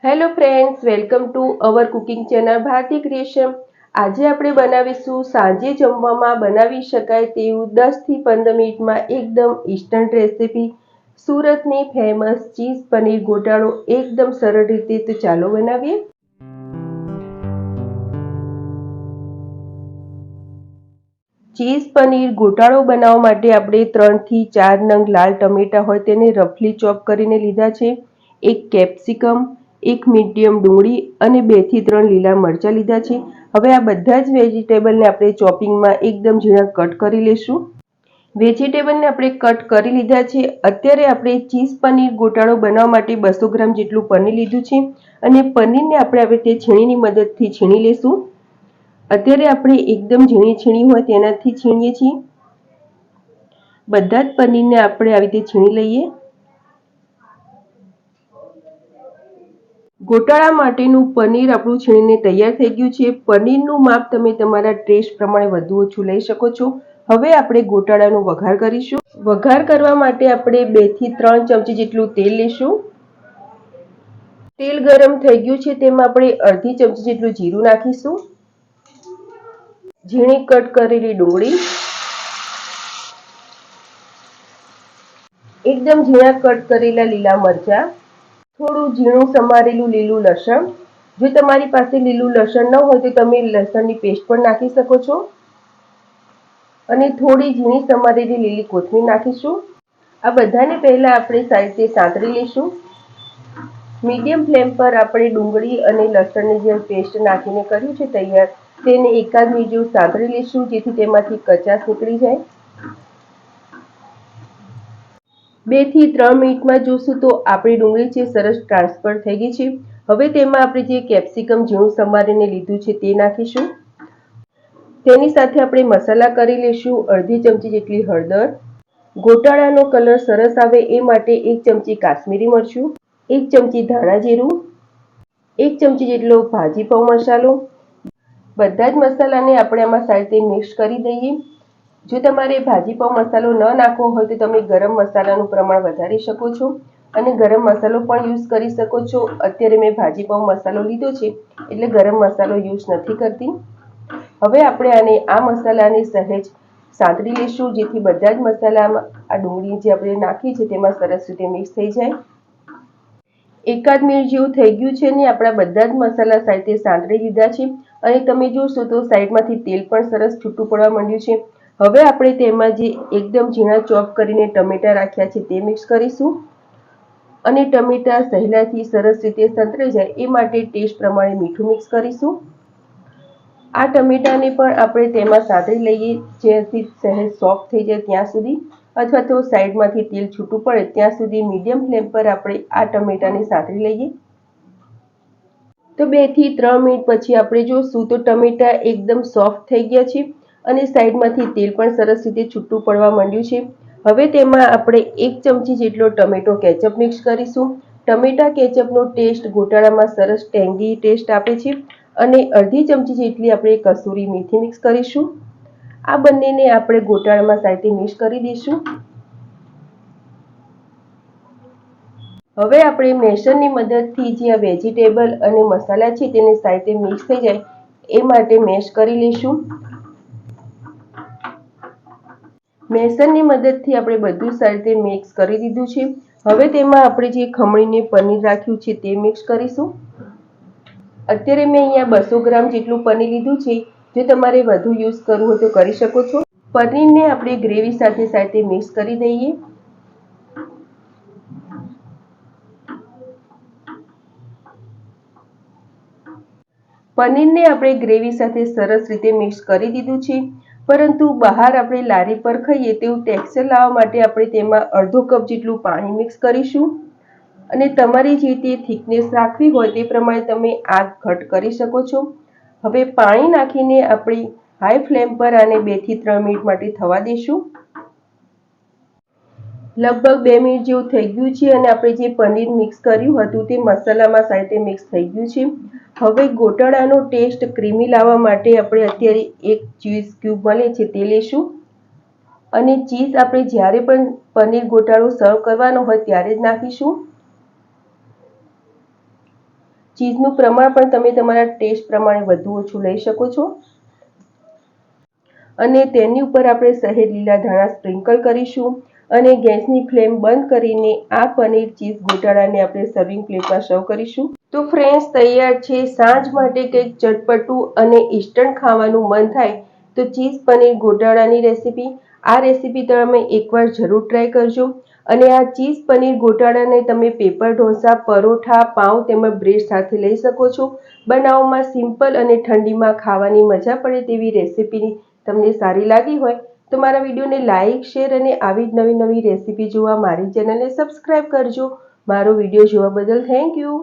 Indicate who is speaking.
Speaker 1: Hello friends, welcome to our cooking channel Bharti creation. આજે આપણે બનાવીશું સાંજે જમવામાં બનાવી શકાય તેવું 10 થી 15 મિનિટમાં એકદમ ઇન્સ્ટન્ટ રેસીપી સુરતની ફેમસ ચીઝ પનીર ગોટાળો એકદમ સરળ રીતે. તો ચાલો બનાવીએ. ચીઝ પનીર ગોટાળો બનાવવા માટે આપણે 3 થી 4 નંગ લાલ ટમેટા હોય તેને રફલી ચોપ કરીને લીધા છે. એક કેપ્સિકમ, એક મીડિયમ ડુંગળી અને 2 થી 3 લીલા મરચાં લીધા છે. હવે આ બધા જ વેજીટેબલને આપણે ચોપિંગમાં એકદમ ઝીણા કટ કરી લેશું. વેજીટેબલને આપણે કટ કરી લીધા છે. અત્યારે આપણે ચીઝ પનીર ગોટાળો બનાવવા માટે 200 ગ્રામ જેટલું પનીર લીધું છે અને પનીરને આપણે આવી રીતે છીણીની મદદથી છીણી લેશું. અત્યારે આપણે એકદમ ઝીણી છીણી હોય તેનાથી છીણીએ છીએ. બધા જ પનીરને આપણે આવી રીતે છીણી લઈએ. ગોટાળા માટેનું પનીર આપણું છીણીને તૈયાર થઈ ગયું છે. પનીરનું માપ તમે તમારા ટેસ્ટ પ્રમાણે વધુ ઓછું લઈ શકો છો. હવે આપણે ગોટાળાનો વઘાર કરીશું. વઘાર કરવા માટે આપણે 2 થી 3 ચમચી જેટલું તેલ લઈશું. તેલ ગરમ થઈ ગયું છે, તેમાં આપણે અડધી ચમચી જેટલું જીરું નાખીશું. ઝીણી કટ કરેલી ડુંગળી, એકદમ ઝીણા કટ કરેલા લીલા મરચાં, થોડું ઝીણું સમારેલું લીલું લસણ. જો તમારી પાસે લીલું લસણ ન હોય તો તમે લસણની પેસ્ટ પણ નાખી શકો છો. અને થોડી ઝીણી સમારેલી લીલી કોથમીર નાખીશું. આ બધાને પહેલા આપણે સારી રીતે સાંતળી લઈશું. મીડિયમ ફ્લેમ પર આપણે ડુંગળી અને લસણની જે પેસ્ટ નાખીને કર્યું છે તૈયાર, તેને એકાદ મિનિટ જેવું સાંતળી લઈશું જેથી તેમાંથી કચાશ નીકળી જાય. 2 થી 3 મિનિટમાં જોશું તો આપણી ડુંગળી છે સરસ ટ્રાન્સફર થઈ ગઈ છે. હવે તેમાં આપણે જે કેપ્સિકમ ઝીણું સમારીને લીધું છે તે નાખીશું. તેની સાથે આપણે મસાલા કરી લઈશું. અડધી ચમચી જેટલી હળદર, ગોટાળાનો કલર સરસ આવે એ માટે 1 ચમચી કાશ્મીરી મરચું, 1 ચમચી ધાણા જીરું, 1 ચમચી જેટલો ભાજી પાઉં મસાલો. બધા જ મસાલાને આપણે આમાં સારી રીતે મિક્સ કરી દઈએ. જો તમારે ભાજી પાઉં મસાલો ન નાખવો હોય તો તમે ગરમ મસાલાનું પ્રમાણ વધારી શકો છો અને ગરમ મસાલો પણ યુઝ કરી શકો છો. અત્યારે મેં ભાજી પાઉં મસાલો લીધો છે એટલે ગરમ મસાલો યુઝ નથી કરતી. હવે આપણે આ મસાલાને સહેજ સાંતળી લઈશું જેથી બધા જ મસાલામાં આ ડુંગળી જે આપણે નાખી છે તેમાં સરસ રીતે મિક્સ થઈ જાય. એકાદ મિનિટ જેવું થઈ ગયું છે ને આપણા બધા જ મસાલા સારી રીતે સાંતળી લીધા છે અને તમે જોશો તો સાઈડમાંથી તેલ પણ સરસ છૂટું પડવા માંડ્યું છે. હવે આપણે તેમાં જે એકદમ ઝીણા ચોપ કરીને ટમેટા રાખ્યા છે તે મિક્સ કરીશું અને ટમેટા સહેલાઈથી સરસ રીતે સંતળાઈ જાય એ માટે ટેસ્ટ પ્રમાણે મીઠું મિક્સ કરીશું. આ ટમેટાને પણ આપણે તેમાં સાંતળી લઈએ જેથી સહેજ સોફ્ટ થઈ જાય ત્યાં સુધી, અથવા તો સાઈડમાંથી તેલ છૂટું પડે ત્યાં સુધી મીડિયમ ફ્લેમ પર આપણે આ ટમેટાને સાંતળી લઈએ. તો 2 થી 3 મિનિટ પછી આપણે જોશું તો ટમેટા એકદમ સોફ્ટ થઈ ગયા છે અને સાઈડમાંથી તેલ પણ સરસ રીતે છૂટું પડવા માંડ્યું છે. હવે તેમાં આપણે 1 ચમચી જેટલો ટમેટો કેચઅપ મિક્સ કરીશું. ટમેટા કેચઅપનો ટેસ્ટ ગોટાળામાં સરસ ટેંગી ટેસ્ટ આપે છે અને અડધી ચમચી જેટલી આપણે કસૂરી મેથી મિક્સ કરીશું. આ બંનેને આપણે ગોટાળામાં સારી રીતે મિક્સ કરી દઈશું. હવે આપણે મેશરની મદદથી જે આ વેજીટેબલ અને મસાલા છે તેને સારી રીતે મિક્સ થઈ જાય એ માટે મેશ કરી લઈશું. મેશરની મદદથી આપણે બધું સારી રીતે મિક્સ કરી દીધું છે. હવે તેમાં આપણે જે ખમણીને પનીર રાખ્યું છે તે મિક્સ કરીશું. અત્યારે મેં અહીંયા 200 ગ્રામ જેટલું પનીર લીધું છે. જો તમારે વધુ યુઝ કરવું હોય તો કરી શકો છો. પનીરને આપણે ગ્રેવી સાથે સાથે મિક્સ કરી દઈએ. પનીરને આપણે ગ્રેવી સાથે સરસ રીતે મિક્સ કરી દીધું છે, પરંતુ બહાર આપણે લારી પર ખાઈએ તેવું ટેક્સચર લાવવા માટે આપણે તેમાં અડધો કપ જેટલું પાણી મિક્સ કરીશું અને તમારી જે રીતે થિકનેસ રાખવી હોય તે પ્રમાણે તમે આગ ઘટ કરી શકો છો. હવે પાણી નાખીને આપણે હાઈ ફ્લેમ પર આને 2 થી 3 મિનિટ માટે થવા દઈશું. લગભગ 2 મિનિટ જેવું થઈ ગયું છે અને આપણે જે પનીર મિક્સ કર્યું હતું તે મસાલામાં સારી રીતે મિક્સ થઈ ગયું છે. હવે ગોટાળાનો ટેસ્ટ ક્રીમી લાવવા માટે આપણે અત્યારે 1 ચીઝ ક્યુબ મળે છે તે લઈશું અને ચીઝ આપણે જ્યારે પણ પનીર ગોટાળો સર્વ કરવાનો હોય ત્યારે જ નાખીશું. ચીઝનું પ્રમાણ પણ તમે તમારા ટેસ્ટ પ્રમાણે વધુ ઓછું લઈ શકો છો અને તેની ઉપર આપણે સહેજ લીલા ધાણા સ્પ્રિંકલ કરીશું અને ગેસની ફ્લેમ બંધ કરીને આ પનીર ચીઝ ગોટાળાને આપણે સર્વિંગ પ્લેટમાં સર્વ કરીશું। તો ફ્રેન્ડ્સ તૈયાર છે સાંજ માટે કંઈક ચટપટું અને ઇન્સ્ટન્ટ ખાવાનું મન થાય તો ચીઝ પનીર ગોટાળાની રેસીપી। આ રેસીપી તમે એકવાર જરૂર ટ્રાય કરજો અને આ ચીઝ પનીર ગોટાળાને તમે પેપર ઢોસા, પરોઠા, પાઉં તેમજ બ્રેડ સાથે લઈ શકો છો। બનાવવામાં સિમ્પલ અને ઠંડીમાં ખાવાની મજા પડે તેવી રેસીપી તમને સારી લાગી હોય તો મારા વિડીયોને લાઇક, શેર અને આવી જ નવી રેસીપી જોવા મારી ચેનલને સબસ્ક્રાઇબ કરજો। મારો વિડીયો જોવા બદલ થેન્ક યુ।